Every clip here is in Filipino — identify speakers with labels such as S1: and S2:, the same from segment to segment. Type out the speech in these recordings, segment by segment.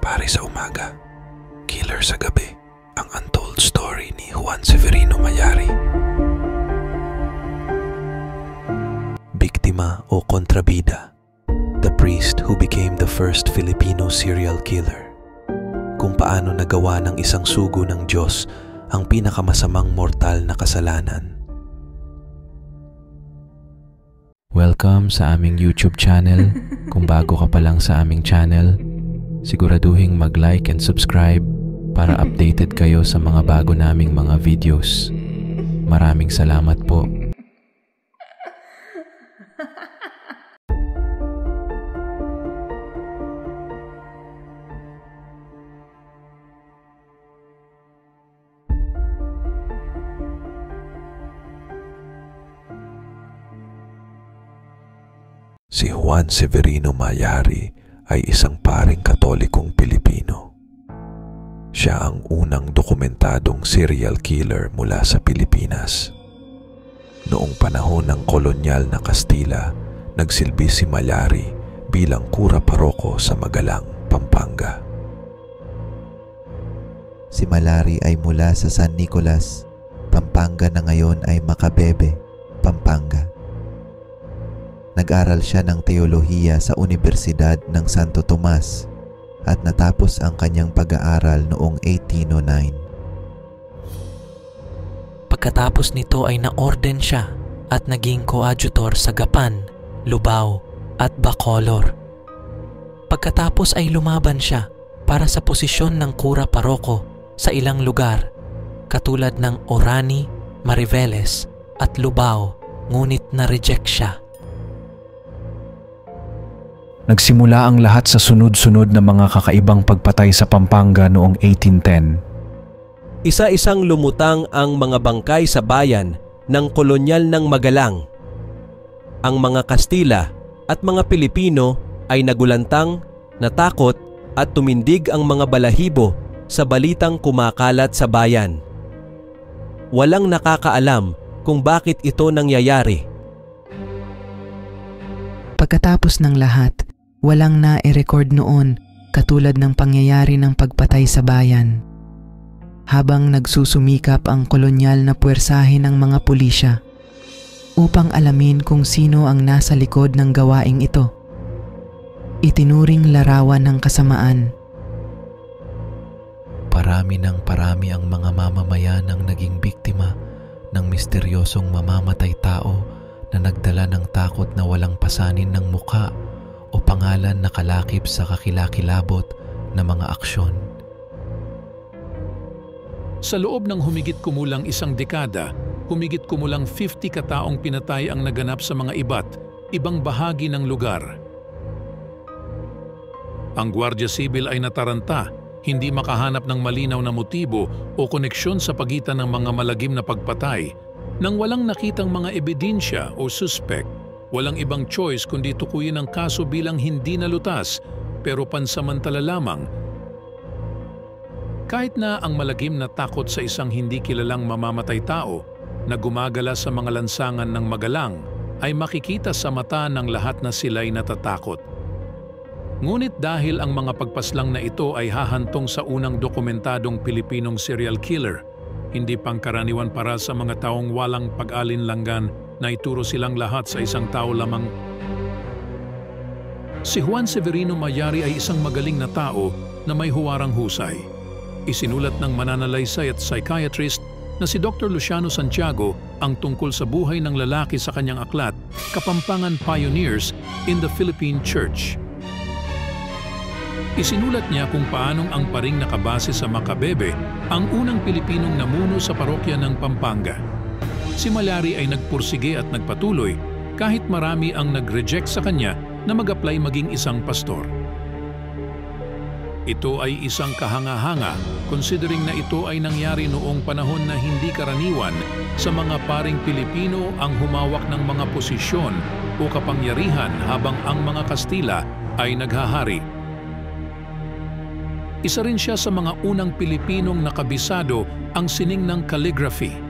S1: Pare sa umaga, killer sa gabi, ang untold story ni Juan Severino Mayari. Biktima o kontrabida, the priest who became the first Filipino serial killer. Kung paano nagawa ng isang sugo ng Diyos ang pinakamasamang mortal na kasalanan. Welcome sa aming YouTube channel. Kung bago ka pa lang sa aming channel, siguraduhin mag-like and subscribe para updated kayo sa mga bago naming mga videos. Maraming salamat po. Si Juan Severino Mayari ay isang paring Katolikong Pilipino. Siya ang unang dokumentadong serial killer mula sa Pilipinas. Noong panahon ng kolonyal na Kastila, nagsilbi si Mayari bilang kura paroko sa Magalang, Pampanga.
S2: Si Mayari ay mula sa San Nicolas, Pampanga na ngayon ay Macabebe, Pampanga. Nag-aral siya ng teolohiya sa Universidad ng Santo Tomas at natapos ang kanyang pag-aaral noong 1809.
S3: Pagkatapos nito ay na-orden siya at naging coadjutor sa Gapan, Lubao at Bacolor. Pagkatapos ay lumaban siya para sa posisyon ng kura paroko sa ilang lugar katulad ng Orani, Mariveles at Lubao, ngunit na-reject siya.
S4: Nagsimula ang lahat sa sunod-sunod na mga kakaibang pagpatay sa Pampanga noong 1810.
S5: Isa-isang lumutang ang mga bangkay sa bayan ng kolonyal ng Magalang. Ang mga Kastila at mga Pilipino ay nagulantang, natakot at tumindig ang mga balahibo sa balitang kumakalat sa bayan. Walang nakakaalam kung bakit ito nangyayari.
S6: Pagkatapos ng lahat, walang na-record noon katulad ng pangyayari ng pagpatay sa bayan. Habang nagsusumikap ang kolonyal na puwersahe ng mga pulisya upang alamin kung sino ang nasa likod ng gawaing ito. Itinuring larawan ng kasamaan.
S1: Parami ng parami ang mga mamamayan ang naging biktima ng misteryosong mamamatay tao na nagdala ng takot na walang pasanin ng muka o pangalan na kalakip sa kakilakilabot na mga aksyon.
S7: Sa loob ng humigit kumulang isang dekada, humigit kumulang 50 kataong pinatay ang naganap sa mga ibang bahagi ng lugar. Ang Guardia Sibil ay nataranta, hindi makahanap ng malinaw na motibo o koneksyon sa pagitan ng mga malagim na pagpatay. Nang walang nakitang mga ebidensya o suspect, walang ibang choice kundi tukuyin ang kaso bilang hindi nalutas pero pansamantala lamang. Kahit na ang malagim na takot sa isang hindi kilalang mamamatay tao na gumagala sa mga lansangan ng Magalang ay makikita sa mata ng lahat na sila'y natatakot. Ngunit dahil ang mga pagpaslang na ito ay hahantong sa unang dokumentadong Pilipinong serial killer, hindi pangkaraniwan para sa mga taong walang pag-alinlangan na ituro silang lahat sa isang tao lamang. Si Juan Severino Mayari ay isang magaling na tao na may huwarang husay. Isinulat ng mananalaysay at psychiatrist na si Dr. Luciano Santiago ang tungkol sa buhay ng lalaki sa kanyang aklat, Kapampangan Pioneers in the Philippine Church. Isinulat niya kung paanong ang paring nakabase sa Macabebe ang unang Pilipinong namuno sa parokya ng Pampanga. Si Mayari ay nagpursige at nagpatuloy kahit marami ang nag-reject sa kanya na mag-apply maging isang pastor. Ito ay isang kahanga-hanga considering na ito ay nangyari noong panahon na hindi karaniwan sa mga paring Pilipino ang humawak ng mga posisyon o kapangyarihan habang ang mga Kastila ay naghahari. Isa rin siya sa mga unang Pilipinong nakabisado ang sining ng calligraphy.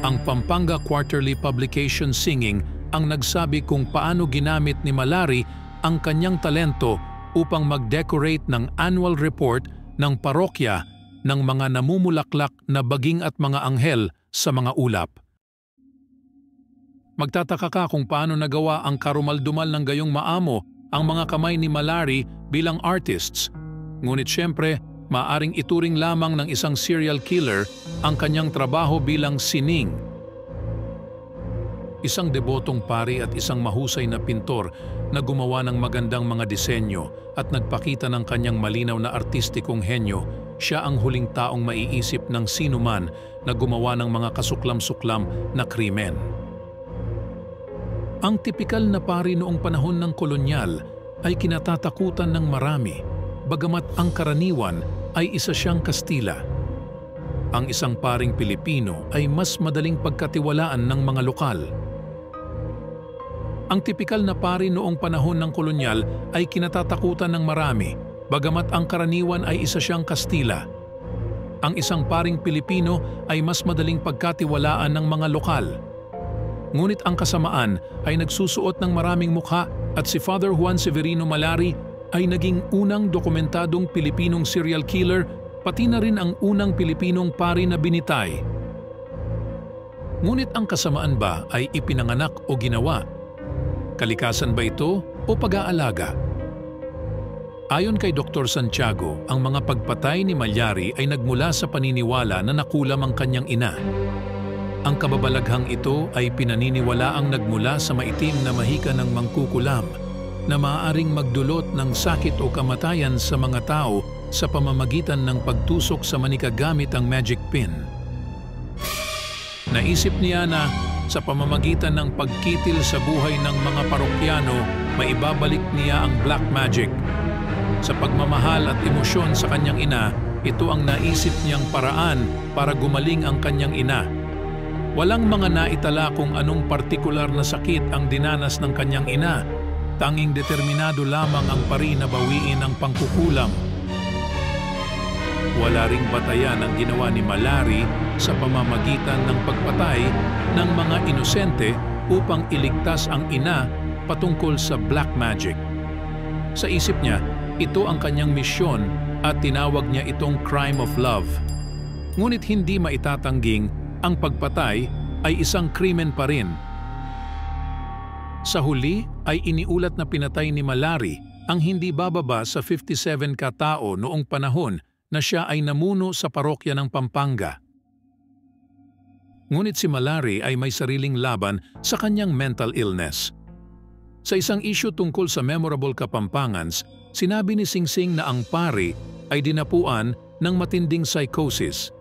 S7: Ang Pampanga Quarterly Publication Singing ang nagsabi kung paano ginamit ni Malari ang kanyang talento upang mag-decorate ng annual report ng parokya ng mga namumulaklak na baging at mga anghel sa mga ulap. Magtataka ka kung paano nagawa ang karumaldumal ng gayong maamo ang mga kamay ni Malari bilang artists. Ngunit siyempre, maaring ituring lamang ng isang serial killer ang kanyang trabaho bilang sining. Isang debotong pari at isang mahusay na pintor na gumawa ng magandang mga disenyo at nagpakita ng kanyang malinaw na artistikong henyo, siya ang huling taong maiisip ng sinuman na gumawa ng mga kasuklam-suklam na krimen. Ang tipikal na pari noong panahon ng kolonyal ay kinatatakutan ng marami, bagamat ang karaniwan ay isa siyang Kastila. Ang isang paring Pilipino ay mas madaling pagkatiwalaan ng mga lokal. Ang tipikal na pari noong panahon ng kolonyal ay kinatatakutan ng marami, bagamat ang karaniwan ay isa siyang Kastila. Ang isang paring Pilipino ay mas madaling pagkatiwalaan ng mga lokal. Ngunit ang kasamaan ay nagsusuot ng maraming mukha at si Father Juan Severino Malari ay naging unang dokumentadong Pilipinong serial killer, pati na rin ang unang Pilipinong pari na binitay. Ngunit ang kasamaan ba ay ipinanganak o ginawa? Kalikasan ba ito o pag-aalaga? Ayon kay Dr. Santiago, ang mga pagpatay ni Malari ay nagmula sa paniniwala na nakulam ang kanyang ina. Ang kababalaghang ito ay pinaniniwalaang nagmula sa maitim na mahika ng mangkukulam na maaaring magdulot ng sakit o kamatayan sa mga tao sa pamamagitan ng pagtusok sa manika gamit ang magic pin. Naisip niya na sa pamamagitan ng pagkitil sa buhay ng mga parokyano, maibabalik niya ang black magic. Sa pagmamahal at emosyon sa kanyang ina, ito ang naisip niyang paraan para gumaling ang kanyang ina. Walang mga naitala kung anong partikular na sakit ang dinanas ng kanyang ina. Tanging determinado lamang ang pari na bawiin ang pangkukulam. Wala ring batayan ang ginawa ni Malari sa pamamagitan ng pagpatay ng mga inosente upang iligtas ang ina patungkol sa black magic. Sa isip niya, ito ang kanyang misyon at tinawag niya itong crime of love. Ngunit hindi maitatangging ang pagpatay ay isang krimen pa rin. Sa huli ay iniulat na pinatay ni Malari ang hindi bababa sa 57 katao noong panahon na siya ay namuno sa parokya ng Pampanga. Ngunit si Malari ay may sariling laban sa kanyang mental illness. Sa isang issue tungkol sa Memorable Kapampangans, sinabi ni Singsing na ang pari ay dinapuan ng matinding psychosis.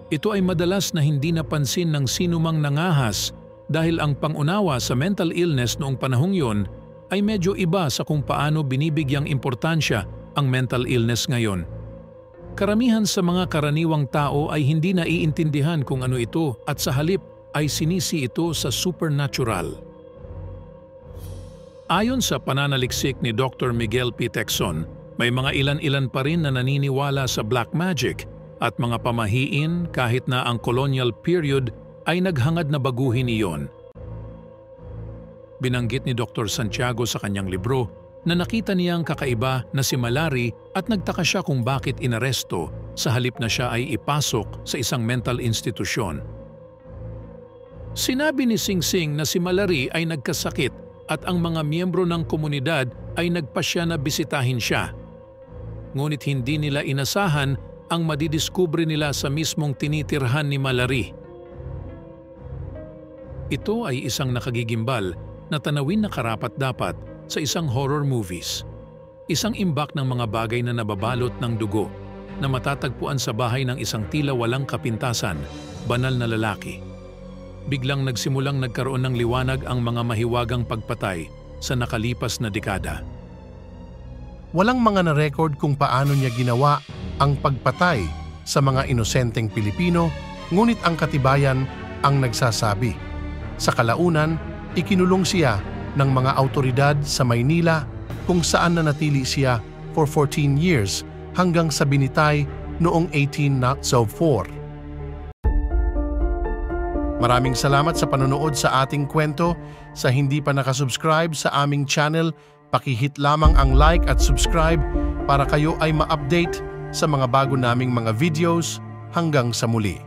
S7: Ito ay madalas na hindi napansin ng sinumang nangahas dahil ang pangunawa sa mental illness noong panahong yon ay medyo iba sa kung paano binibigyang importansya ang mental illness ngayon. Karamihan sa mga karaniwang tao ay hindi naiintindihan kung ano ito at sa halip ay sinisi ito sa supernatural. Ayon sa pananaliksik ni Dr. Miguel P. Tecson, may mga ilan-ilan pa rin na naniniwala sa black magic at mga pamahiin kahit na ang colonial period ay naghangad na baguhin iyon. Binanggit ni Dr. Santiago sa kanyang libro na nakita niya ang kakaiba na si Malari at nagtaka siya kung bakit inaresto sa halip na siya ay ipasok sa isang mental institusyon. Sinabi ni Singsing na si Malari ay nagkasakit at ang mga miyembro ng komunidad ay nagpasya na bisitahin siya. Ngunit hindi nila inasahan ang madidiskubre nila sa mismong tinitirhan ni Malari. Ito ay isang nakagigimbal na tanawin na karapat-dapat sa isang horror movies. Isang imbak ng mga bagay na nababalot ng dugo na matatagpuan sa bahay ng isang tila walang kapintasan, banal na lalaki. Biglang nagsimulang nagkaroon ng liwanag ang mga mahiwagang pagpatay sa nakalipas na dekada.
S8: Walang mga na-record kung paano niya ginawa ang pagpatay sa mga inosenteng Pilipino, ngunit ang katibayan ang nagsasabi. Sa kalaunan, ikinulong siya ng mga autoridad sa Maynila kung saan nanatili siya for 14 years hanggang sa binitay noong 1804. Maraming salamat sa panonood sa ating kwento. Sa hindi pa nakasubscribe sa aming channel, pakihit lamang ang like at subscribe para kayo ay ma-update sa mga bago naming mga videos. Hanggang sa muli.